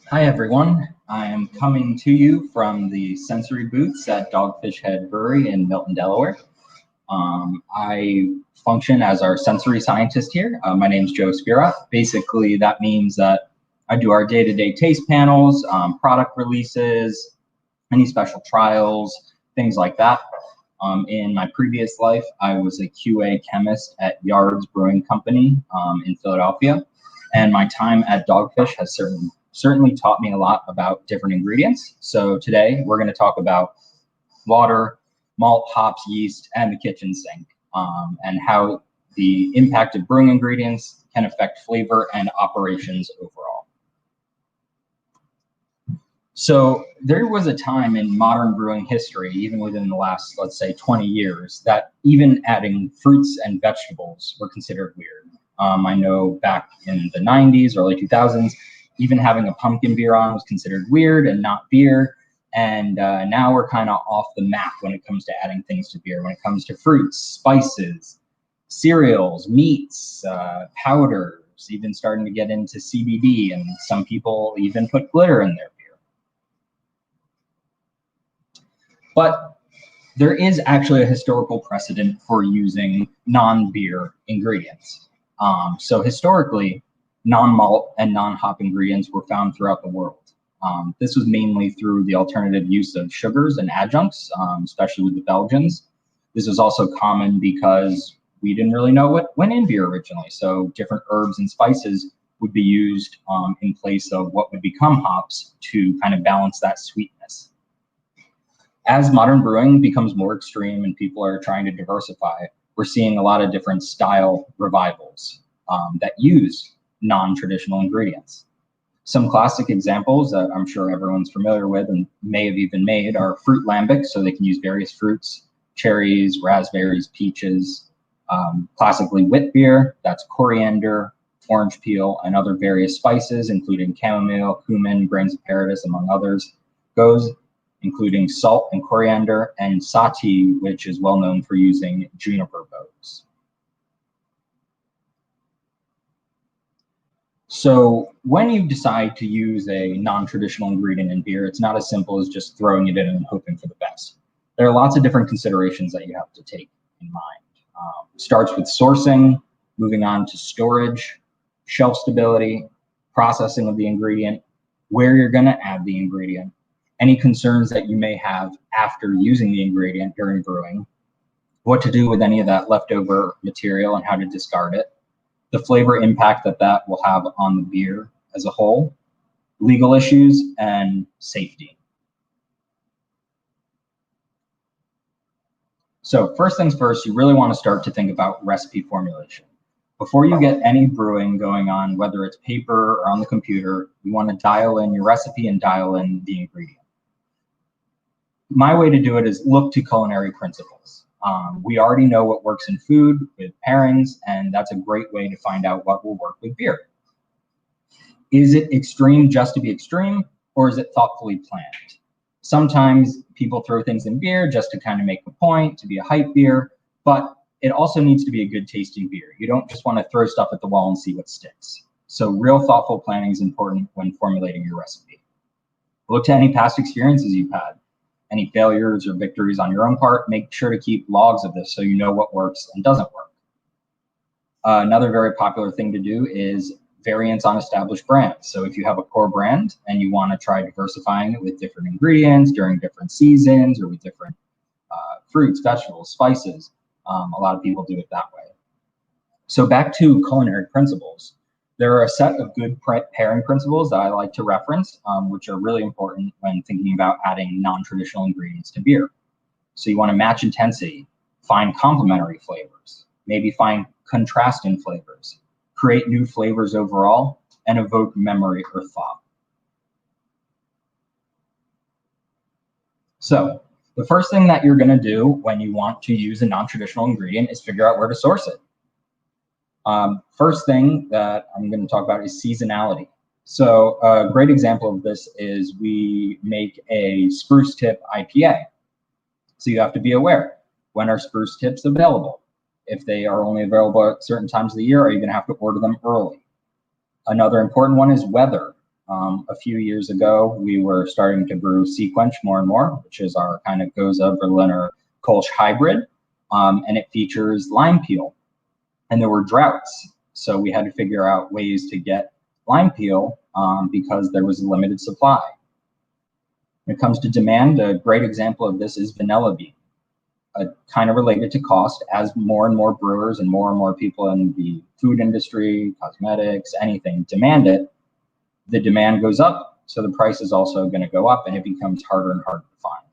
Hi everyone, I am coming to you from the sensory booths at Dogfish Head Brewery in Milton, Delaware. I function as our sensory scientist here. My name is Joe Spearot. Basically, that means that I do our day-to-day taste panels, product releases, any special trials, things like that. In my previous life, I was a QA chemist at Yards Brewing Company in Philadelphia, and my time at Dogfish has certainly taught me a lot about different ingredients. So today we're going to talk about water, malt, hops, yeast, and the kitchen sink, and how the impact of brewing ingredients can affect flavor and operations overall. So there was a time in modern brewing history, even within the last, let's say, 20 years, that even adding fruits and vegetables were considered weird. I know back in the 90s, early 2000s, even having a pumpkin beer on was considered weird and not beer. And now we're kind of off the map when it comes to adding things to beer. When it comes to fruits, spices, cereals, meats, powders, even starting to get into CBD, and some people even put glitter in their beer. But there is actually a historical precedent for using non-beer ingredients. So historically, non-malt and non-hop ingredients were found throughout the world. This was mainly through the alternative use of sugars and adjuncts, especially with the Belgians. This was also common because we didn't really know what went in beer originally. So different herbs and spices would be used in place of what would become hops to kind of balance that sweetness. As modern brewing becomes more extreme and people are trying to diversify, we're seeing a lot of different style revivals that use non-traditional ingredients. Some classic examples that I'm sure everyone's familiar with and may have even made are fruit lambics, so they can use various fruits, cherries, raspberries, peaches. Classically wit beer, that's coriander, orange peel, and other various spices, including chamomile, cumin, grains of paradis, among others, goes including salt and coriander, and sati, which is well known for using juniper boughs. So when you decide to use a non-traditional ingredient in beer, it's not as simple as just throwing it in and hoping for the best. There are lots of different considerations that you have to take in mind. Starts with sourcing, moving on to storage, shelf stability, processing of the ingredient, where you're going to add the ingredient, any concerns that you may have after using the ingredient during brewing, what to do with any of that leftover material and how to discard it, the flavor impact that will have on the beer as a whole, legal issues, and safety. So first things first, you really want to start to think about recipe formulation. Before you get any brewing going on, whether it's paper or on the computer, you want to dial in your recipe and dial in the ingredient. My way to do it is look to culinary principles. We already know what works in food with pairings, and that's a great way to find out what will work with beer. Is it extreme just to be extreme, or is it thoughtfully planned? Sometimes people throw things in beer just to kind of make the point, to be a hype beer, but it also needs to be a good tasting beer. You don't just want to throw stuff at the wall and see what sticks. So real thoughtful planning is important when formulating your recipe. Look to any past experiences you've had. Any failures or victories on your own part, make sure to keep logs of this so you know what works and doesn't work. Another very popular thing to do is variants on established brands. So if you have a core brand and you want to try diversifying it with different ingredients during different seasons or with different fruits, vegetables, spices, a lot of people do it that way. So back to culinary principles. There are a set of good pairing principles that I like to reference, which are really important when thinking about adding non-traditional ingredients to beer. So you want to match intensity, find complementary flavors, maybe find contrasting flavors, create new flavors overall, and evoke memory or thought. So the first thing that you're going to do when you want to use a non-traditional ingredient is figure out where to source it. First thing that I'm going to talk about is seasonality. So a great example of this is we make a spruce tip IPA. So you have to be aware, when are spruce tips available? If they are only available at certain times of the year, are you going to have to order them early? Another important one is weather. A few years ago, we were starting to brew Sequench more and more, which is our kind of Goza Berliner Kolsch hybrid, and it features lime peel. And there were droughts, so we had to figure out ways to get lime peel because there was a limited supply. When it comes to demand, a great example of this is vanilla bean. Kind of related to cost, as more and more brewers and more people in the food industry, cosmetics, anything demand it, the demand goes up, so the price is also going to go up, and it becomes harder and harder to find.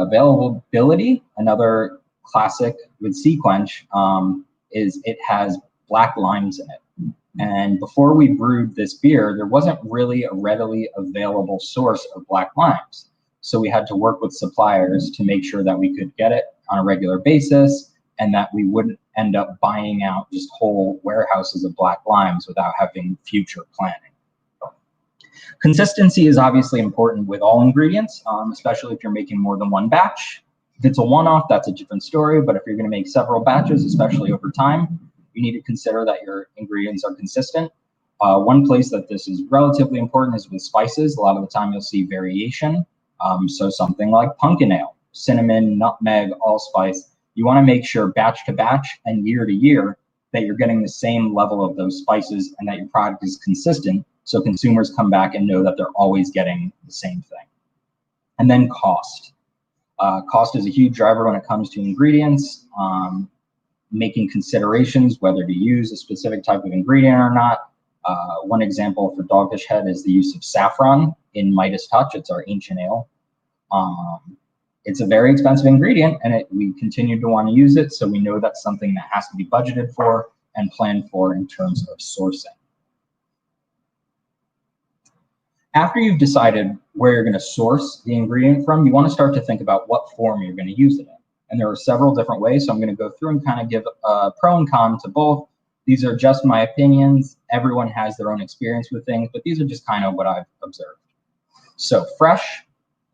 Availability, another classic with Sequench, is it has black limes in it. And before we brewed this beer, there wasn't really a readily available source of black limes. So we had to work with suppliers to make sure that we could get it on a regular basis and that we wouldn't end up buying out just whole warehouses of black limes without having future planning. Consistency is obviously important with all ingredients, especially if you're making more than one batch. If it's a one-off, that's a different story, but if you're going to make several batches, especially over time, you need to consider that your ingredients are consistent. One place that this is relatively important is with spices. A lot of the time you'll see variation. So something like pumpkin ale, cinnamon, nutmeg, allspice. You want to make sure batch to batch and year to year that you're getting the same level of those spices and that your product is consistent so consumers come back and know that they're always getting the same thing. And then cost. Cost is a huge driver when it comes to ingredients. Making considerations whether to use a specific type of ingredient or not. One example for Dogfish Head is the use of saffron in Midas Touch. It's our ancient ale. It's a very expensive ingredient, and we continue to want to use it, so we know that's something that has to be budgeted for and planned for in terms of sourcing. After you've decided where you're going to source the ingredient from, you want to start to think about what form you're going to use it in. And there are several different ways, so I'm going to go through and kind of give a pro and con to both. These are just my opinions. Everyone has their own experience with things, but these are just kind of what I've observed. So fresh,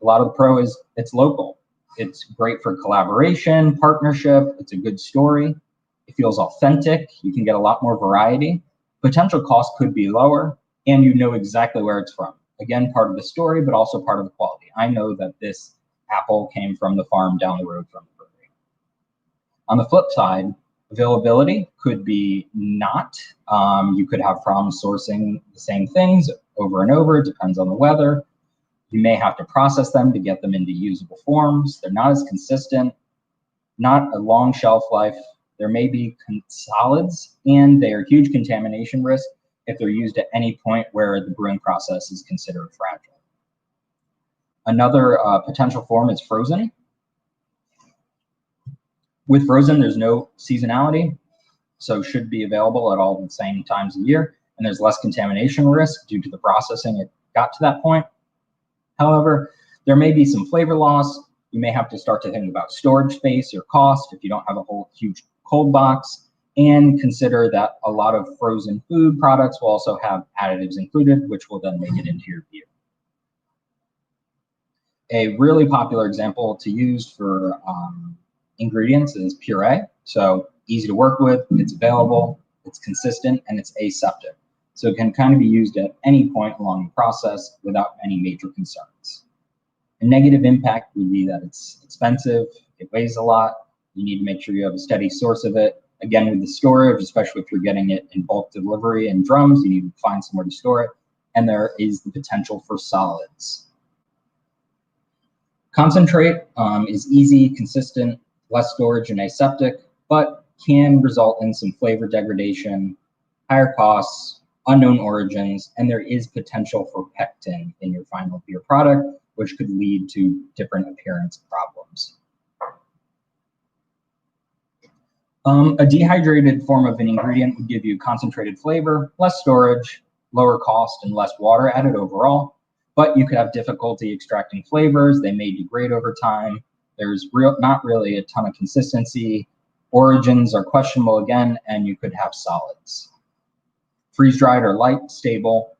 a lot of the pro is it's local. It's great for collaboration, partnership. It's a good story. It feels authentic. You can get a lot more variety. Potential cost could be lower, and you know exactly where it's from. Again, part of the story, but also part of the quality. I know that this apple came from the farm down the road from the brewery. On the flip side, availability could be not. You could have problems sourcing the same things over and over. It depends on the weather. You may have to process them to get them into usable forms. They're not as consistent, not a long shelf life. There may be solids, and they are huge contamination risk if they're used at any point where the brewing process is considered fragile. Another potential form is frozen. With frozen, there's no seasonality, so should be available at all the same times of year, and there's less contamination risk due to the processing it got to that point. However, there may be some flavor loss. You may have to start to think about storage space or cost if you don't have a whole huge cold box, and consider that a lot of frozen food products will also have additives included, which will then make it into your beer. A really popular example to use for ingredients is puree. So easy to work with, it's available, it's consistent, and it's aseptic. So it can kind of be used at any point along the process without any major concerns. A negative impact would be that it's expensive, it weighs a lot, you need to make sure you have a steady source of it. Again, with the storage, especially if you're getting it in bulk delivery in drums, you need to find somewhere to store it. And there is the potential for solids. Concentrate is easy, consistent, less storage and aseptic, but can result in some flavor degradation, higher costs, unknown origins, and there is potential for pectin in your final beer product, which could lead to different appearance problems. A dehydrated form of an ingredient would give you concentrated flavor, less storage, lower cost, and less water added overall, but you could have difficulty extracting flavors. They may degrade over time. There's not really a ton of consistency. Origins are questionable again, and you could have solids. Freeze-dried or light, stable.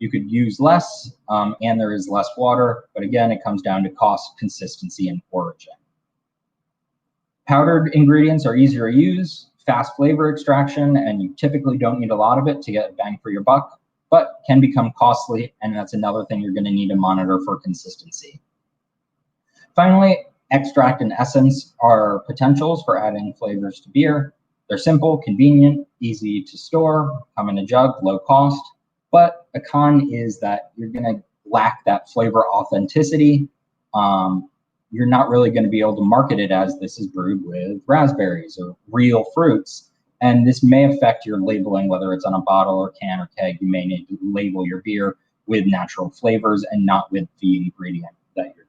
You could use less, and there is less water, but again, it comes down to cost, consistency, and origin. Powdered ingredients are easier to use, fast flavor extraction, and you typically don't need a lot of it to get bang for your buck. but can become costly, and that's another thing you're going to need to monitor for consistency. Finally, extract and essence are potentials for adding flavors to beer. They're simple, convenient, easy to store, come in a jug, low cost, but a con is that you're going to lack that flavor authenticity. You're not really going to be able to market it as this is brewed with raspberries or real fruits. And this may affect your labeling, whether it's on a bottle or can or keg. You may need to label your beer with natural flavors and not with the ingredient that you're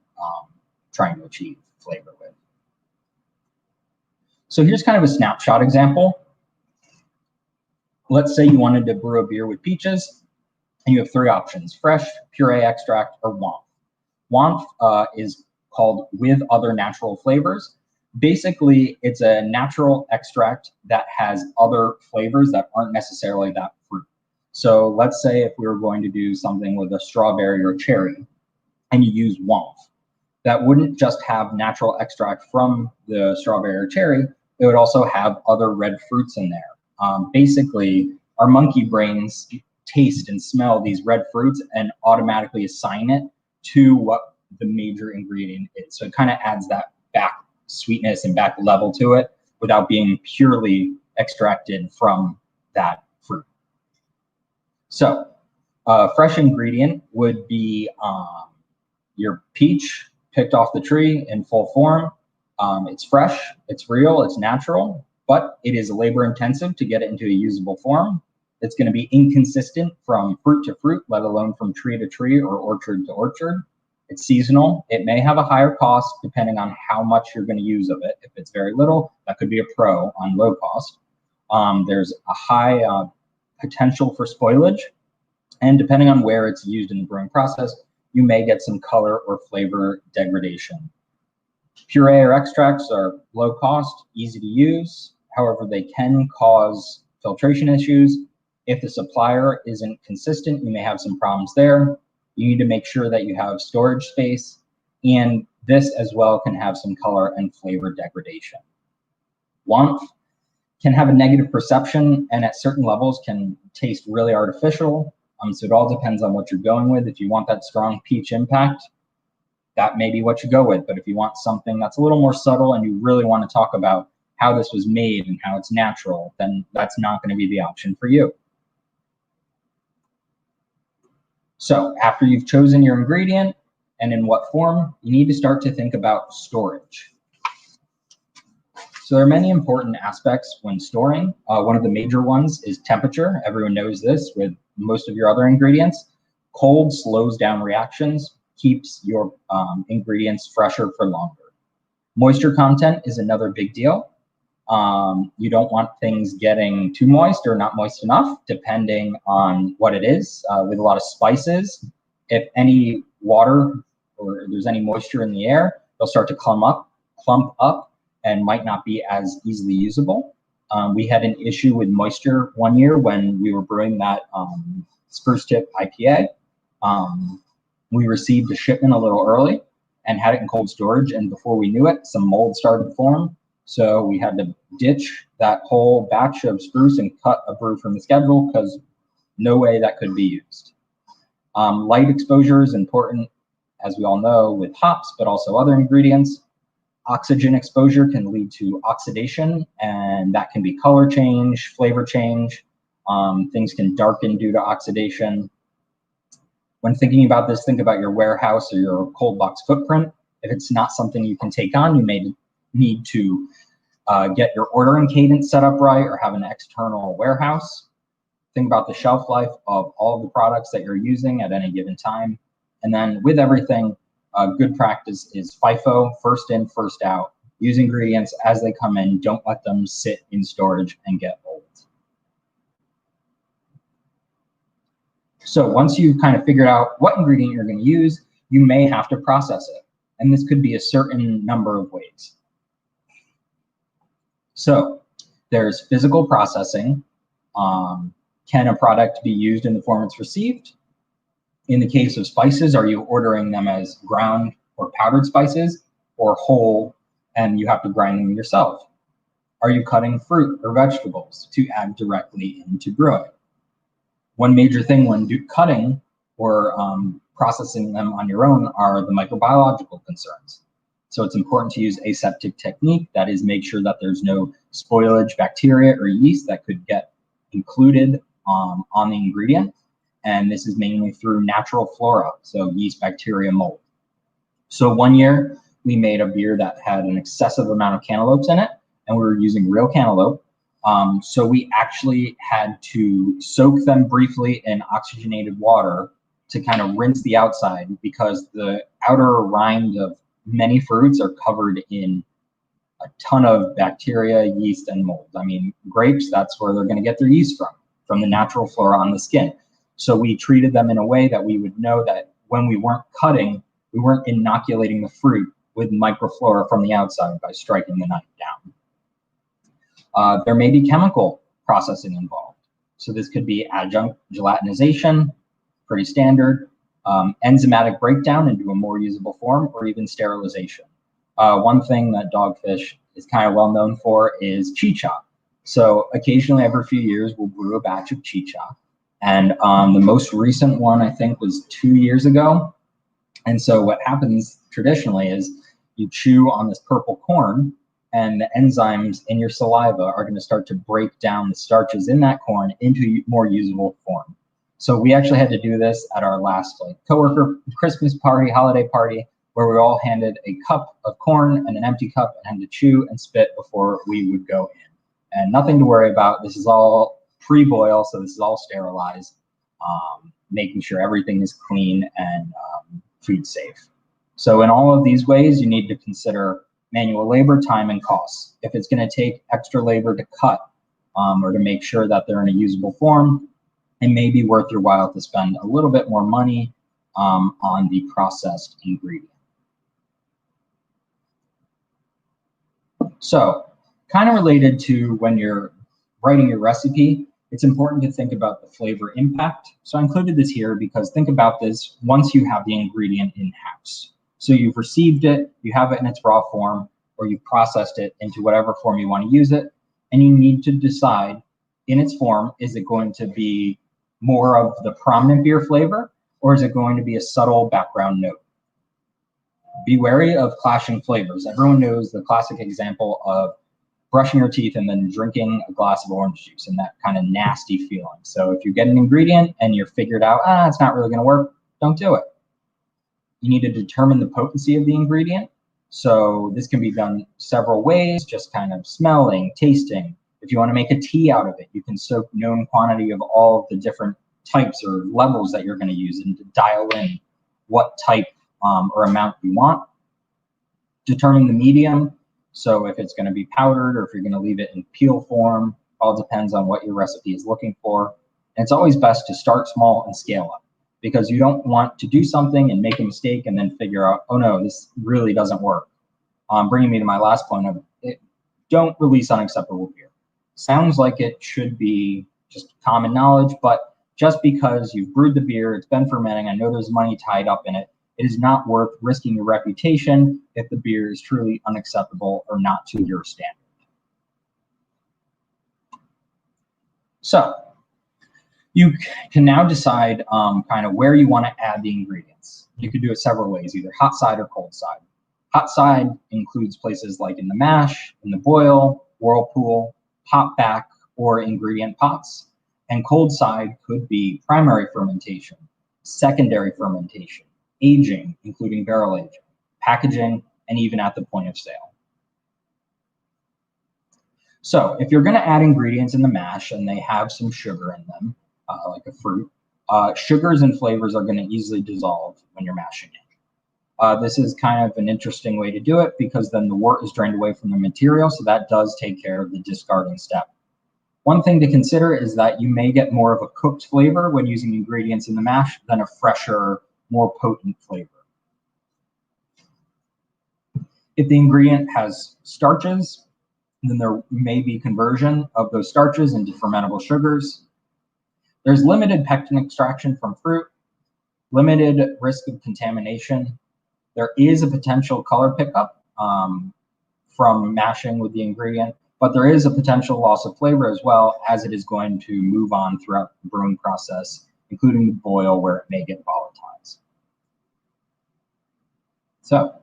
trying to achieve flavor with. So here's kind of a snapshot example. Let's say you wanted to brew a beer with peaches, and you have three options: fresh, puree extract, or WAMF. WAMF is called with other natural flavors. Basically, it's a natural extract that has other flavors that aren't necessarily that fruit. So let's say if we were going to do something with a strawberry or cherry, and you use WAMF, that wouldn't just have natural extract from the strawberry or cherry, it would also have other red fruits in there. Basically, our monkey brains taste and smell these red fruits and automatically assign it to what the major ingredient is. So it kind of adds that back sweetness and back level to it without being purely extracted from that fruit. So a fresh ingredient would be your peach picked off the tree in full form. It's fresh, it's real, it's natural, but it is labor intensive to get it into a usable form. It's going to be inconsistent from fruit to fruit, let alone from tree to tree or orchard to orchard. It's seasonal. It may have a higher cost depending on how much you're going to use of it. If it's very little, that could be a pro on low cost. There's a high potential for spoilage, and depending on where it's used in the brewing process, you may get some color or flavor degradation. Puree or extracts are low cost, easy to use. However, they can cause filtration issues. If the supplier isn't consistent, you may have some problems there. You need to make sure that you have storage space, and this as well can have some color and flavor degradation. WAMF can have a negative perception and at certain levels can taste really artificial. So it all depends on what you're going with. If you want that strong peach impact, that may be what you go with. But if you want something that's a little more subtle and you really want to talk about how this was made and how it's natural, then that's not going to be the option for you. So after you've chosen your ingredient and in what form, you need to start to think about storage. So there are many important aspects when storing. One of the major ones is temperature. Everyone knows this with most of your other ingredients. Cold slows down reactions, keeps your ingredients fresher for longer. Moisture content is another big deal. You don't want things getting too moist or not moist enough, depending on what it is. With a lot of spices, if any water or there's any moisture in the air, they'll start to clump up and might not be as easily usable. We had an issue with moisture one year when we were brewing that Spruce Tip IPA. We received a shipment a little early and had it in cold storage, and before we knew it, some mold started to form. So we had to ditch that whole batch of spruce and cut a brew from the schedule because no way that could be used. Light exposure is important, as we all know, with hops, but also other ingredients. Oxygen exposure can lead to oxidation, and that can be color change, flavor change. Things can darken due to oxidation. When thinking about this, think about your warehouse or your cold box footprint. If it's not something you can take on, you may need to get your ordering cadence set up right or have an external warehouse. Think about the shelf life of all of the products that you're using at any given time. And then with everything, good practice is FIFO, first in, first out. Use ingredients as they come in. Don't let them sit in storage and get old. So once you've kind of figured out what ingredient you're going to use, you may have to process it. And this could be a certain number of ways. So there's physical processing. Can a product be used in the form it's received? In the case of spices, are you ordering them as ground or powdered spices or whole and you have to grind them yourself? Are you cutting fruit or vegetables to add directly into brewing? One major thing when cutting or processing them on your own are the microbiological concerns. So it's important to use aseptic technique, that is, make sure that there's no spoilage bacteria or yeast that could get included on the ingredient. And this is mainly through natural flora, so yeast, bacteria, mold. So one year we made a beer that had an excessive amount of cantaloupes in it, and we were using real cantaloupe. So we actually had to soak them briefly in oxygenated water to kind of rinse the outside, because the outer rind of many fruits are covered in a ton of bacteria, yeast, and mold. I mean, grapes, that's where they're going to get their yeast from the natural flora on the skin. So we treated them in a way that we would know that when we weren't cutting, we weren't inoculating the fruit with microflora from the outside by striking the knife down. There may be chemical processing involved. So this could be adjunct gelatinization, pretty standard, enzymatic breakdown into a more usable form, or even sterilization. One thing that Dogfish is kind of well known for is chicha. So occasionally every few years we'll brew a batch of chicha. And the most recent one, I think, was 2 years ago. And so what happens traditionally is you chew on this purple corn, and the enzymes in your saliva are going to start to break down the starches in that corn into more usable form. So we actually had to do this at our last coworker Christmas party, holiday party, where we all handed a cup of corn and an empty cup and had to chew and spit before we would go in. And nothing to worry about. This is all pre-boil, so this is all sterilized, making sure everything is clean and food safe. So in all of these ways, you need to consider manual labor, time, and costs. If it's going to take extra labor to cut or to make sure that they're in a usable form, it may be worth your while to spend a little bit more money on the processed ingredient. So kind of related to when you're writing your recipe, it's important to think about the flavor impact. So I included this here because think about this once you have the ingredient in-house. So you've received it, you have it in its raw form, or you've processed it into whatever form you want to use it, and you need to decide in its form, is it going to be more of the prominent beer flavor, or is it going to be a subtle background note? Be wary of clashing flavors. Everyone knows the classic example of brushing your teeth and then drinking a glass of orange juice and that kind of nasty feeling. So if you get an ingredient and you're figured out, it's not really going to work, don't do it. You need to determine the potency of the ingredient. So this can be done several ways, just kind of smelling, tasting. If you want to make a tea out of it, you can soak known quantity of all of the different types or levels that you're going to use and to dial in what type or amount you want. Determine the medium. So if it's going to be powdered or if you're going to leave it in peel form, all depends on what your recipe is looking for. And it's always best to start small and scale up, because you don't want to do something and make a mistake and then figure out, oh no, this really doesn't work. Bringing me to my last point of it, don't release unacceptable beer. Sounds like it should be just common knowledge, but just because you've brewed the beer, it's been fermenting, I know there's money tied up in it, it is not worth risking your reputation if the beer is truly unacceptable or not to your standard. So you can now decide kind of where you want to add the ingredients. You could do it several ways, either hot side or cold side. Hot side includes places like in the mash, in the boil, whirlpool, pop back, or ingredient pots. And cold side could be primary fermentation, secondary fermentation, aging, including barrel aging, packaging, and even at the point of sale. So if you're going to add ingredients in the mash and they have some sugar in them, like a fruit, sugars and flavors are going to easily dissolve when you're mashing it. This is kind of an interesting way to do it because then the wort is drained away from the material, so that does take care of the discarding step. One thing to consider is that you may get more of a cooked flavor when using ingredients in the mash than a fresher, more potent flavor. If the ingredient has starches, then there may be conversion of those starches into fermentable sugars. There's limited pectin extraction from fruit, limited risk of contamination. There is a potential color pickup from mashing with the ingredient, but there is a potential loss of flavor as well, as it is going to move on throughout the brewing process, including the boil where it may get volatilized. So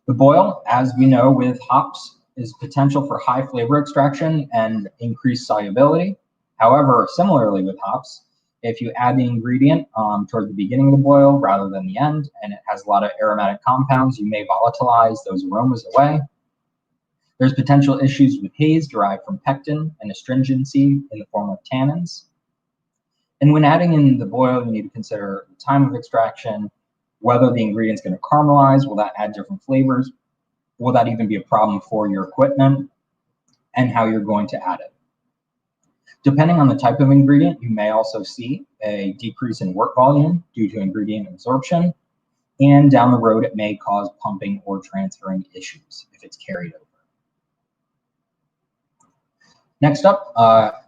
the boil, as we know with hops, is potential for high flavor extraction and increased solubility. However, similarly with hops, if you add the ingredient toward the beginning of the boil rather than the end, and it has a lot of aromatic compounds, you may volatilize those aromas away. There's potential issues with haze derived from pectin and astringency in the form of tannins. And when adding in the boil, you need to consider the time of extraction, whether the ingredient's going to caramelize, will that add different flavors, will that even be a problem for your equipment, and how you're going to add it. Depending on the type of ingredient, you may also see a decrease in wort volume due to ingredient absorption, and down the road it may cause pumping or transferring issues if it's carried over. Next up,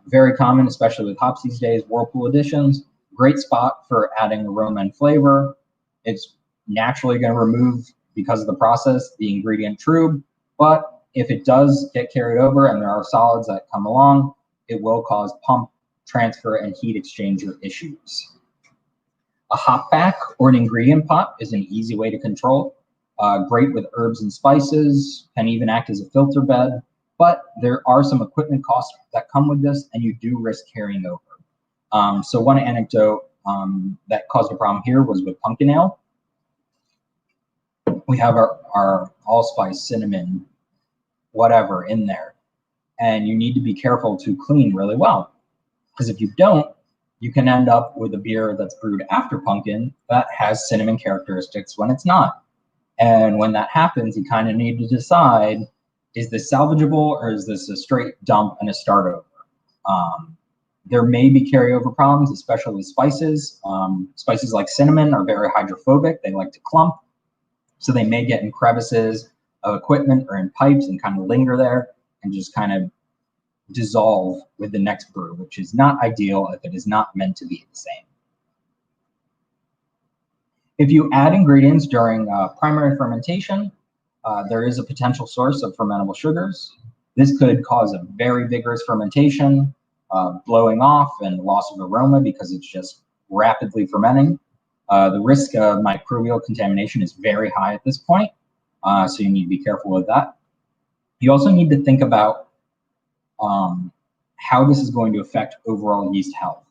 very common, especially with hops these days, whirlpool additions. Great spot for adding aroma and flavor. It's naturally going to remove, because of the process, the ingredient trube, but if it does get carried over and there are solids that come along, it will cause pump, transfer, and heat exchanger issues. A hop back or an ingredient pot is an easy way to control. Great with herbs and spices, can even act as a filter bed, but there are some equipment costs that come with this, and you do risk carrying over. So one anecdote that caused a problem here was with pumpkin ale. We have our allspice, cinnamon, whatever in there, and you need to be careful to clean really well, because if you don't, you can end up with a beer that's brewed after pumpkin that has cinnamon characteristics when it's not. And when that happens, you kind of need to decide, is this salvageable or is this a straight dump and a start over? There may be carryover problems, especially with spices. Spices like cinnamon are very hydrophobic. They like to clump. So they may get in crevices of equipment or in pipes and kind of linger there and just kind of dissolve with the next brew, which is not ideal if it is not meant to be the same. If you add ingredients during primary fermentation, there is a potential source of fermentable sugars. This could cause a very vigorous fermentation, blowing off and loss of aroma because it's just rapidly fermenting. The risk of microbial contamination is very high at this point, so you need to be careful with that. You also need to think about how this is going to affect overall yeast health.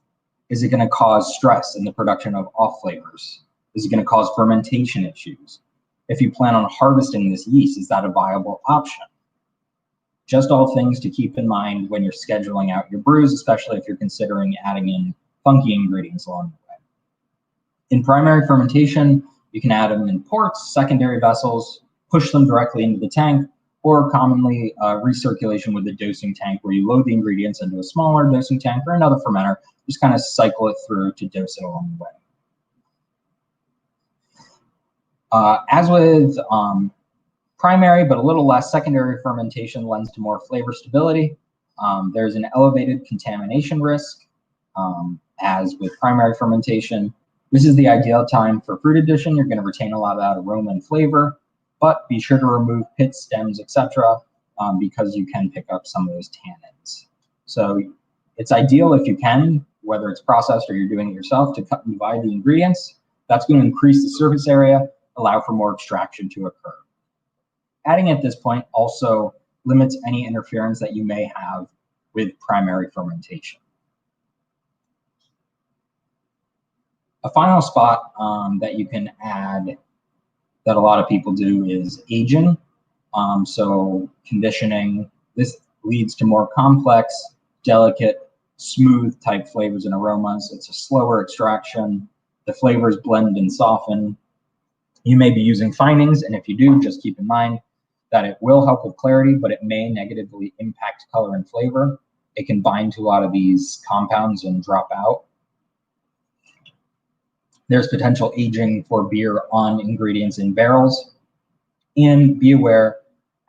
Is it going to cause stress in the production of off flavors? Is it going to cause fermentation issues? If you plan on harvesting this yeast, is that a viable option? Just all things to keep in mind when you're scheduling out your brews, especially if you're considering adding in funky ingredients along the way. In primary fermentation, you can add them in ports, secondary vessels, push them directly into the tank, or commonly recirculation with a dosing tank where you load the ingredients into a smaller dosing tank or another fermenter, just kind of cycle it through to dose it along the way. As with primary, but a little less, secondary fermentation lends to more flavor stability. There's an elevated contamination risk, as with primary fermentation. This is the ideal time for fruit addition. You're going to retain a lot of that aroma and flavor, but be sure to remove pits, stems, etc., because you can pick up some of those tannins. So it's ideal if you can, whether it's processed or you're doing it yourself, to cut and divide the ingredients. That's going to increase the surface area, allow for more extraction to occur. Adding at this point also limits any interference that you may have with primary fermentation. A final spot that you can add that a lot of people do is aging. So conditioning, this leads to more complex, delicate, smooth type flavors and aromas. It's a slower extraction. The flavors blend and soften. You may be using finings, and if you do, just keep in mind that it will help with clarity, but it may negatively impact color and flavor. It can bind to a lot of these compounds and drop out. There's potential aging for beer on ingredients in barrels. And be aware,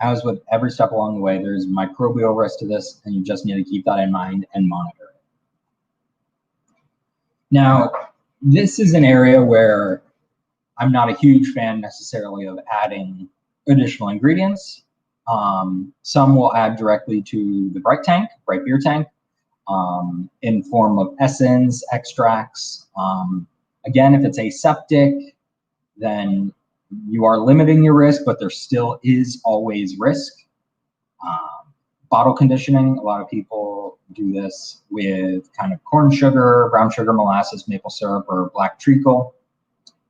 as with every step along the way, there's microbial risk to this, and you just need to keep that in mind and monitor it. Now, this is an area where I'm not a huge fan necessarily of adding additional ingredients. Some will add directly to the bright beer tank, in form of essence, extracts. Again, if it's aseptic, then you are limiting your risk, but there still is always risk. Bottle conditioning, a lot of people do this with kind of corn sugar, brown sugar, molasses, maple syrup, or black treacle.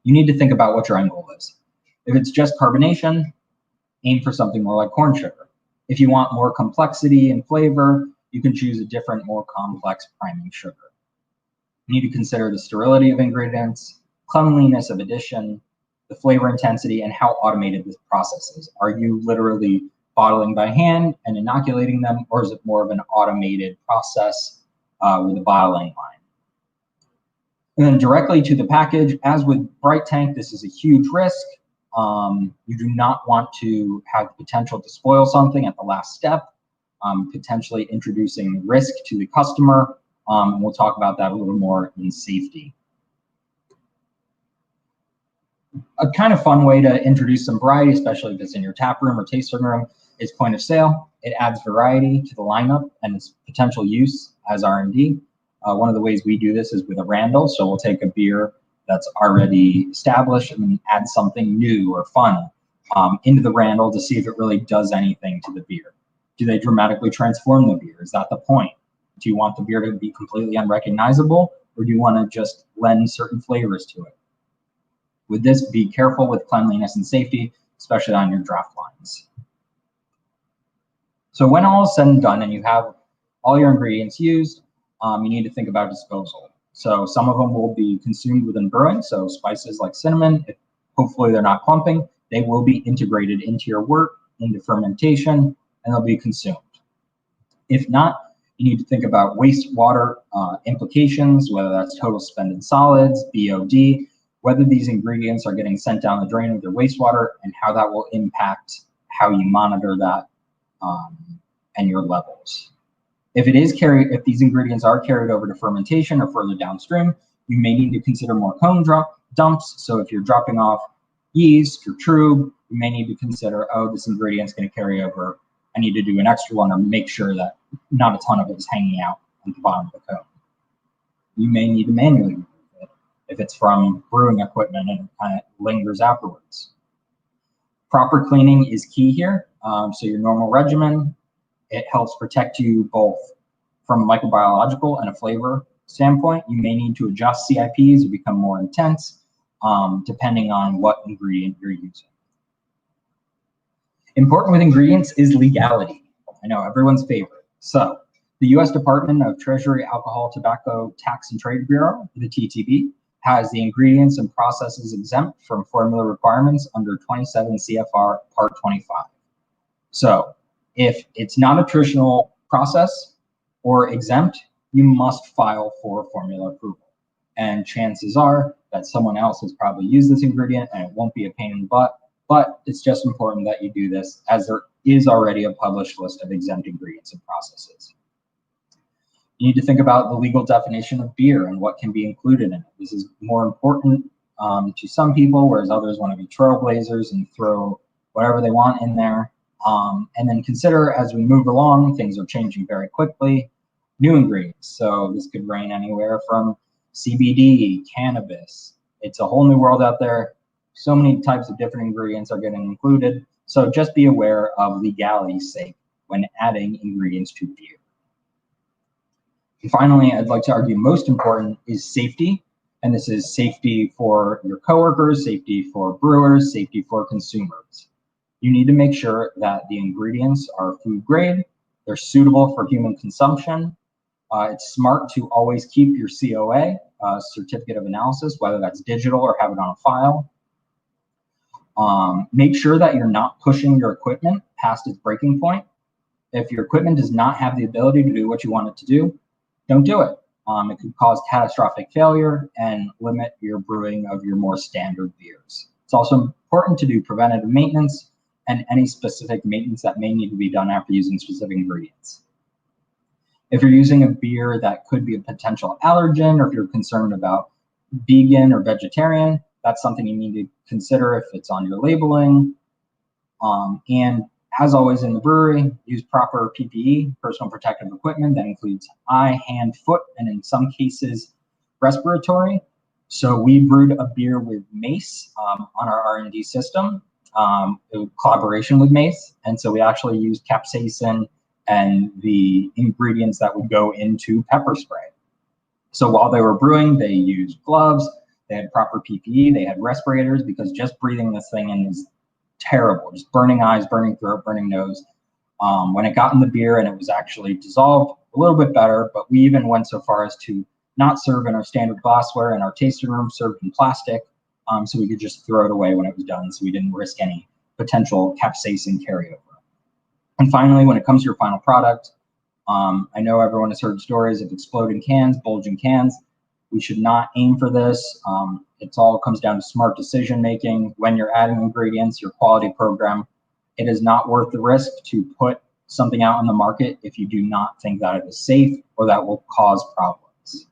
You need to think about what your end goal is. If it's just carbonation, aim for something more like corn sugar. If you want more complexity and flavor, you can choose a different, more complex priming sugar. You need to consider the sterility of ingredients, cleanliness of addition, the flavor intensity, and how automated this process is. Are you literally bottling by hand and inoculating them, or is it more of an automated process with a bottling line? And then directly to the package, as with Bright Tank, this is a huge risk. You do not want to have the potential to spoil something at the last step, potentially introducing risk to the customer. We'll talk about that a little more in safety. A kind of fun way to introduce some variety, especially if it's in your tap room or tasting room, is point of sale. It adds variety to the lineup and its potential use as R&D. One of the ways we do this is with a Randall. So we'll take a beer that's already established and add something new or fun into the Randall to see if it really does anything to the beer. Do they dramatically transform the beer? Is that the point? Do you want the beer to be completely unrecognizable, or do you want to just lend certain flavors to it? With this, be careful with cleanliness and safety, especially on your draft lines. So when all is said and done and you have all your ingredients used, you need to think about disposal. So some of them will be consumed within brewing. So spices like cinnamon, if hopefully they're not clumping, they will be integrated into your wort, into fermentation, and they'll be consumed. If not, you need to think about wastewater implications, whether that's total suspended solids, BOD, whether these ingredients are getting sent down the drain with their wastewater, and how that will impact how you monitor that and your levels. If these ingredients are carried over to fermentation or further downstream, you may need to consider more cone dumps. So if you're dropping off yeast or trub, you may need to consider, oh, this ingredient's going to carry over. I need to do an extra one or make sure that not a ton of it is hanging out at the bottom of the cone. You may need to manually remove it if it's from brewing equipment and it kind of lingers afterwards. Proper cleaning is key here. So your normal regimen, it helps protect you both from a microbiological and a flavor standpoint. You may need to adjust CIPs or become more intense, depending on what ingredient you're using. Important with ingredients is legality. I know, everyone's favorite. So the U.S. Department of Treasury Alcohol, Tobacco, Tax and Trade Bureau, the TTB, has the ingredients and processes exempt from formula requirements under 27 CFR Part 25. So if it's not a traditional process or exempt, you must file for formula approval. And chances are that someone else has probably used this ingredient and it won't be a pain in the butt, but it's just important that you do this, as there is already a published list of exempt ingredients and processes. You need to think about the legal definition of beer and what can be included in it. This is more important to some people, whereas others want to be trailblazers and throw whatever they want in there. And then consider, as we move along, things are changing very quickly, new ingredients. So this could range anywhere from CBD, cannabis. It's a whole new world out there. So many types of different ingredients are getting included. So just be aware of legality's sake when adding ingredients to beer. And finally, I'd like to argue most important is safety. And this is safety for your coworkers, safety for brewers, safety for consumers. You need to make sure that the ingredients are food grade, they're suitable for human consumption. It's smart to always keep your COA, certificate of analysis, whether that's digital or have it on a file. Make sure that you're not pushing your equipment past its breaking point. If your equipment does not have the ability to do what you want it to do, don't do it. It could cause catastrophic failure and limit your brewing of your more standard beers. It's also important to do preventative maintenance and any specific maintenance that may need to be done after using specific ingredients. If you're using a beer that could be a potential allergen, or if you're concerned about vegan or vegetarian, that's something you need to consider if it's on your labeling. And As always in the brewery, use proper PPE, personal protective equipment. That includes eye, hand, foot, and in some cases, respiratory. So we brewed a beer with mace on our R&D system in collaboration with mace. And so we actually used capsaicin and the ingredients that would go into pepper spray. So while they were brewing, they used gloves, they had proper PPE, they had respirators, because just breathing this thing in is terrible, just burning eyes, burning throat, burning nose. When it got in the beer and it was actually dissolved, a little bit better, but we even went so far as to not serve in our standard glassware, in our tasting room, served in plastic, so we could just throw it away when it was done, so we didn't risk any potential capsaicin carryover. And finally, when it comes to your final product, I know everyone has heard stories of exploding cans, bulging cans. We should not aim for this. It all comes down to smart decision making. When you're adding ingredients, your quality program, it is not worth the risk to put something out on the market if you do not think that it is safe or that will cause problems.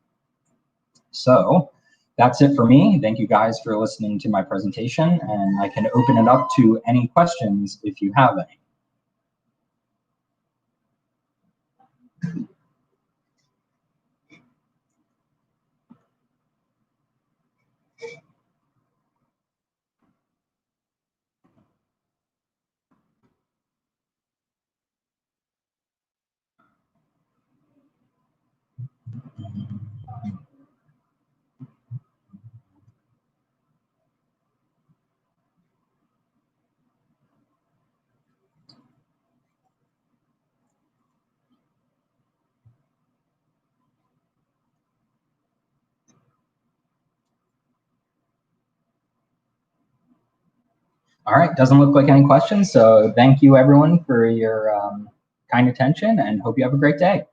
So that's it for me. Thank you guys for listening to my presentation, and I can open it up to any questions if you have any. All right, doesn't look like any questions. So thank you everyone for your kind attention, and hope you have a great day.